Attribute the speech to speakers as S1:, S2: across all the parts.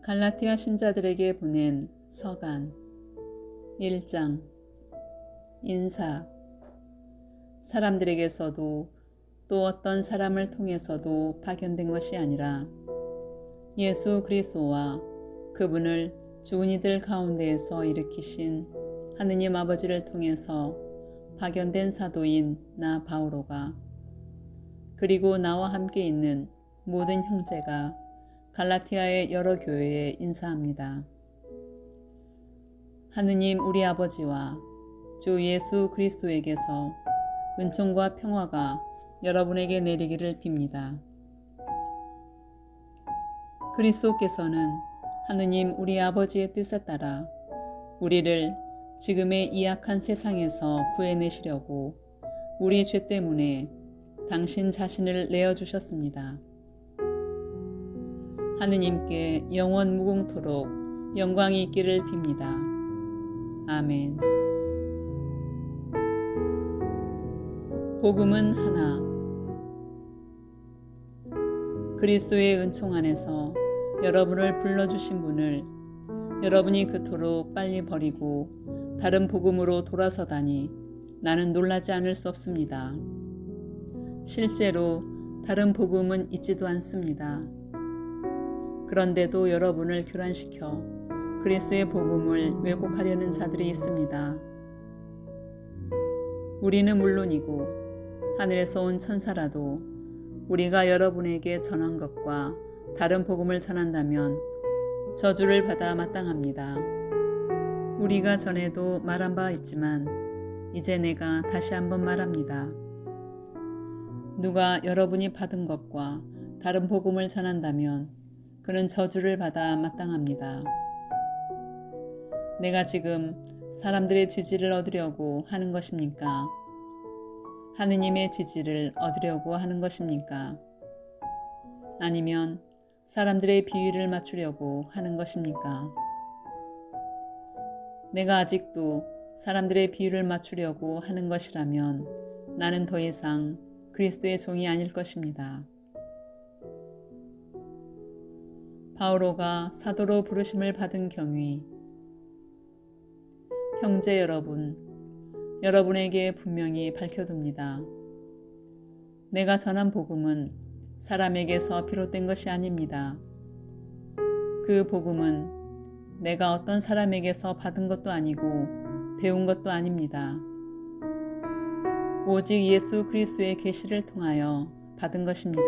S1: 갈라티아 신자들에게 보낸 서간 1장. 인사. 사람들에게서도 또 어떤 사람을 통해서도 파견된 것이 아니라 예수 그리스도와 그분을 죽은 이들 가운데에서 일으키신 하느님 아버지를 통해서 파견된 사도인 나 바오로가, 그리고 나와 함께 있는 모든 형제가 갈라티아의 여러 교회에 인사합니다. 하느님 우리 아버지와 주 예수 그리스도에게서 은총과 평화가 여러분에게 내리기를 빕니다. 그리스도께서는 하느님 우리 아버지의 뜻에 따라 우리를 지금의 이 악한 세상에서 구해내시려고 우리 죄 때문에 당신 자신을 내어주셨습니다. 하느님께 영원 무궁토록 영광이 있기를 빕니다. 아멘. 복음은 하나. 그리스도의 은총 안에서 여러분을 불러주신 분을 여러분이 그토록 빨리 버리고 다른 복음으로 돌아서다니 나는 놀라지 않을 수 없습니다. 실제로 다른 복음은 있지도 않습니다. 그런데도 여러분을 교란시켜 그리스도의 복음을 왜곡하려는 자들이 있습니다. 우리는 물론이고 하늘에서 온 천사라도 우리가 여러분에게 전한 것과 다른 복음을 전한다면 저주를 받아 마땅합니다. 우리가 전에도 말한 바 있지만 이제 내가 다시 한번 말합니다. 누가 여러분이 받은 것과 다른 복음을 전한다면 그는 저주를 받아 마땅합니다. 내가 지금 사람들의 지지를 얻으려고 하는 것입니까? 하느님의 지지를 얻으려고 하는 것입니까? 아니면 사람들의 비위를 맞추려고 하는 것입니까? 내가 아직도 사람들의 비위를 맞추려고 하는 것이라면 나는 더 이상 그리스도의 종이 아닐 것입니다. 바오로가 사도로 부르심을 받은 경위. 형제 여러분, 여러분에게 분명히 밝혀둡니다. 내가 전한 복음은 사람에게서 비롯된 것이 아닙니다. 그 복음은 내가 어떤 사람에게서 받은 것도 아니고 배운 것도 아닙니다. 오직 예수 그리스도의 계시를 통하여 받은 것입니다.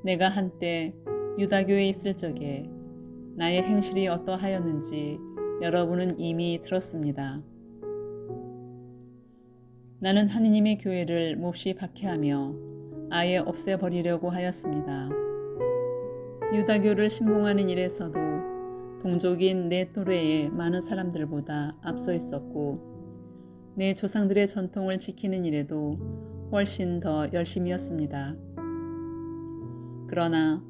S1: 내가 한때 유다교에 있을 적에 나의 행실이 어떠하였는지 여러분은 이미 들었습니다. 나는 하느님의 교회를 몹시 박해하며 아예 없애버리려고 하였습니다. 유다교를 신봉하는 일에서도 동족인 내 또래의 많은 사람들보다 앞서 있었고 내 조상들의 전통을 지키는 일에도 훨씬 더 열심이었습니다. 그러나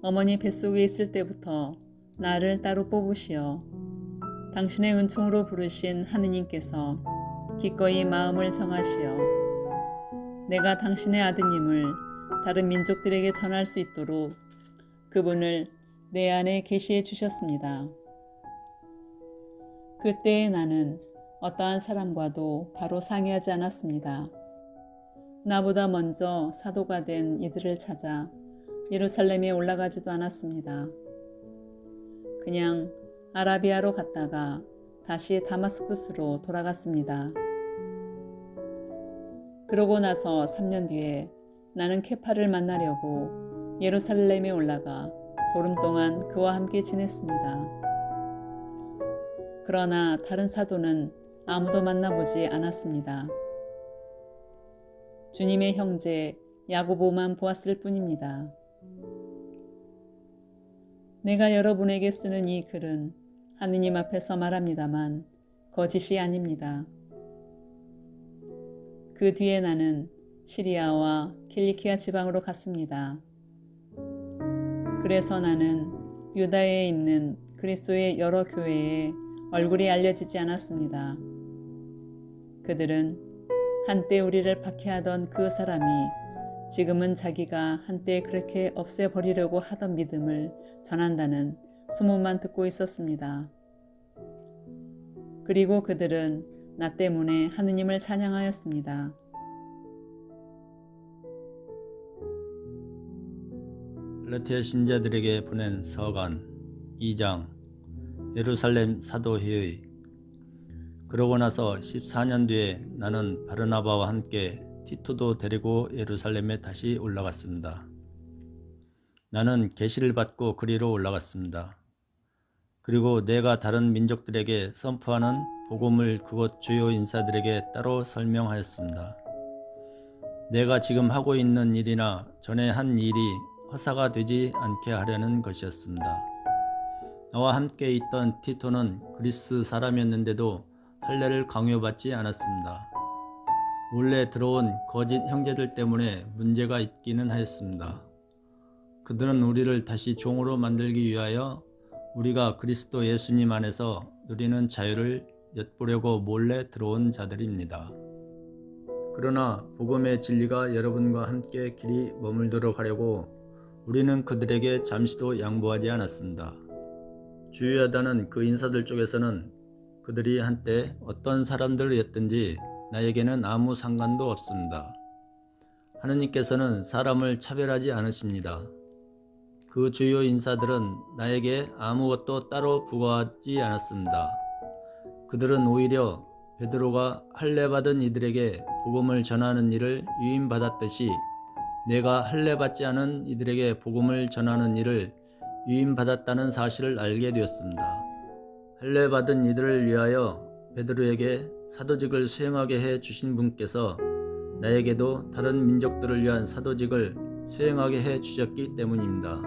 S1: 어머니 뱃속에 있을 때부터 나를 따로 뽑으시어 당신의 은총으로 부르신 하느님께서 기꺼이 마음을 정하시어 내가 당신의 아드님을 다른 민족들에게 전할 수 있도록 그분을 내 안에 계시해 주셨습니다. 그때의 나는 어떠한 사람과도 바로 상의하지 않았습니다. 나보다 먼저 사도가 된 이들을 찾아 예루살렘에 올라가지도 않았습니다. 그냥 아라비아로 갔다가 다시 다마스쿠스로 돌아갔습니다. 그러고 나서 3년 뒤에 나는 케파를 만나려고 예루살렘에 올라가 보름 동안 그와 함께 지냈습니다. 그러나 다른 사도는 아무도 만나보지 않았습니다. 주님의 형제 야고보만 보았을 뿐입니다. 내가 여러분에게 쓰는 이 글은 하느님 앞에서 말합니다만 거짓이 아닙니다. 그 뒤에 나는 시리아와 킬리키아 지방으로 갔습니다. 그래서 나는 유다에 있는 그리스도의 여러 교회에 얼굴이 알려지지 않았습니다. 그들은 한때 우리를 박해하던 그 사람이 지금은 자기가 한때 그렇게 없애버리려고 하던 믿음을 전한다는 소문만 듣고 있었습니다. 그리고 그들은 나 때문에 하느님을 찬양하였습니다.
S2: 갈라티아 신자들에게 보낸 서간 2장. 예루살렘 사도회의. 그러고 나서 14년 뒤에 나는 바르나바와 함께 티토도 데리고 예루살렘에 다시 올라갔습니다. 나는 계시를 받고 그리로 올라갔습니다. 그리고 내가 다른 민족들에게 선포하는 복음을 그곳 주요 인사들에게 따로 설명하였습니다. 내가 지금 하고 있는 일이나 전에 한 일이 허사가 되지 않게 하려는 것이었습니다. 나와 함께 있던 티토는 그리스 사람이었는데도 할례를 강요받지 않았습니다. 원래 들어온 거짓 형제들 때문에 문제가 있기는 하였습니다. 그들은 우리를 다시 종으로 만들기 위하여 우리가 그리스도 예수님 안에서 누리는 자유를 엿보려고 몰래 들어온 자들입니다. 그러나 복음의 진리가 여러분과 함께 길이 머물도록 하려고 우리는 그들에게 잠시도 양보하지 않았습니다. 주의하다는 그 인사들 쪽에서는 그들이 한때 어떤 사람들이었든지 나에게는 아무 상관도 없습니다. 하느님께서는 사람을 차별하지 않으십니다. 그 주요 인사들은 나에게 아무것도 따로 부과하지 않았습니다. 그들은 오히려 베드로가 할례받은 이들에게 복음을 전하는 일을 위임받았듯이 내가 할례받지 않은 이들에게 복음을 전하는 일을 위임받았다는 사실을 알게 되었습니다. 할례받은 이들을 위하여 베드로에게 사도직을 수행하게 해 주신 분께서 나에게도 다른 민족들을 위한 사도직을 수행하게 해 주셨기 때문입니다.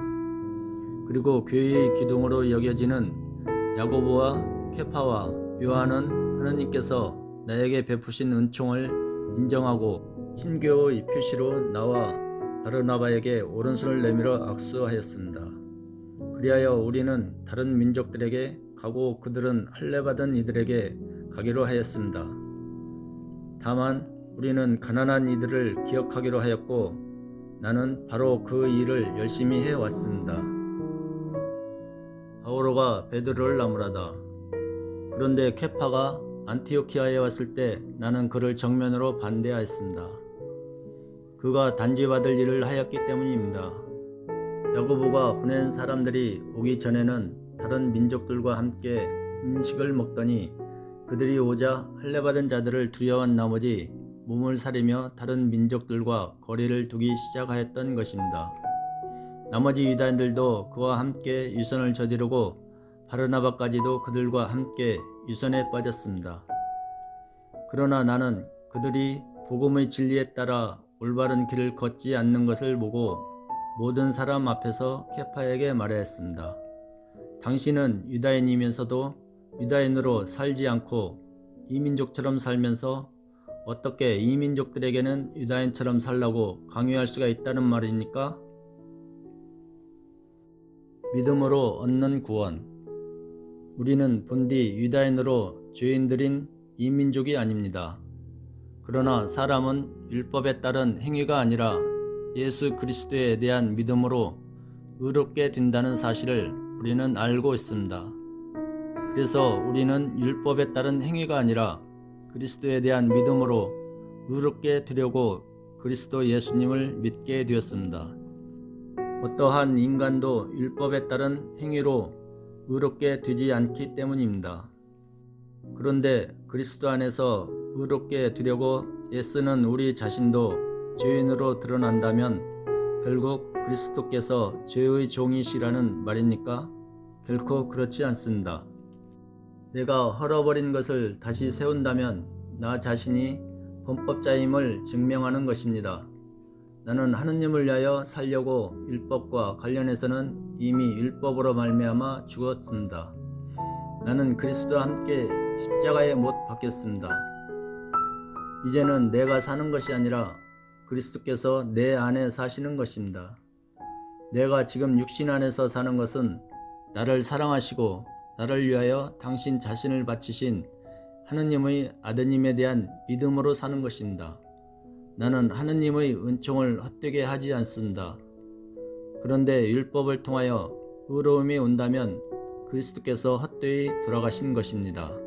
S2: 그리고 교회의 기둥으로 여겨지는 야고보와 케파와 요한은 하느님께서 나에게 베푸신 은총을 인정하고 신교의 표시로 나와 바르나바에게 오른손을 내밀어 악수하였습니다. 그리하여 우리는 다른 민족들에게 가고 그들은 할례받은 이들에게 가기로 하였습니다. 다만 우리는 가난한 이들을 기억하기로 하였고 나는 바로 그 일을 열심히 해왔습니다. 바오로가 베드로를 나무라다. 그런데 케파가 안티오키아에 왔을 때 나는 그를 정면으로 반대하였습니다. 그가 단죄받을 일을 하였기 때문입니다. 야고보가 보낸 사람들이 오기 전에는 다른 민족들과 함께 음식을 먹더니 그들이 오자 할례받은 자들을 두려워한 나머지 몸을 사리며 다른 민족들과 거리를 두기 시작하였던 것입니다. 나머지 유다인들도 그와 함께 유선을 저지르고 바르나바까지도 그들과 함께 유선에 빠졌습니다. 그러나 나는 그들이 복음의 진리에 따라 올바른 길을 걷지 않는 것을 보고 모든 사람 앞에서 케파에게 말하였습니다. 당신은 유다인이면서도 유다인으로 살지 않고 이민족처럼 살면서 어떻게 이민족들에게는 유다인처럼 살라고 강요할 수가 있다는 말입니까? 믿음으로 얻는 구원. 우리는 본디 유다인으로 죄인들인 이민족이 아닙니다. 그러나 사람은 율법에 따른 행위가 아니라 예수 그리스도에 대한 믿음으로 의롭게 된다는 사실을 우리는 알고 있습니다. 그래서 우리는 율법에 따른 행위가 아니라 그리스도에 대한 믿음으로 의롭게 되려고 그리스도 예수님을 믿게 되었습니다. 어떠한 인간도 율법에 따른 행위로 의롭게 되지 않기 때문입니다. 그런데 그리스도 안에서 의롭게 되려고 애쓰는 우리 자신도 죄인으로 드러난다면 결국 그리스도께서 죄의 종이시라는 말입니까? 결코 그렇지 않습니다. 내가 헐어버린 것을 다시 세운다면 나 자신이 범법자임을 증명하는 것입니다. 나는 하느님을 위하여 살려고 율법과 관련해서는 이미 율법으로 말미암아 죽었습니다. 나는 그리스도와 함께 십자가에 못 박혔습니다. 이제는 내가 사는 것이 아니라 그리스도께서 내 안에 사시는 것입니다. 내가 지금 육신 안에서 사는 것은 나를 사랑하시고 나를 위하여 당신 자신을 바치신 하느님의 아드님에 대한 믿음으로 사는 것입니다. 나는 하느님의 은총을 헛되게 하지 않습니다. 그런데 율법을 통하여 의로움이 온다면 그리스도께서 헛되이 돌아가신 것입니다.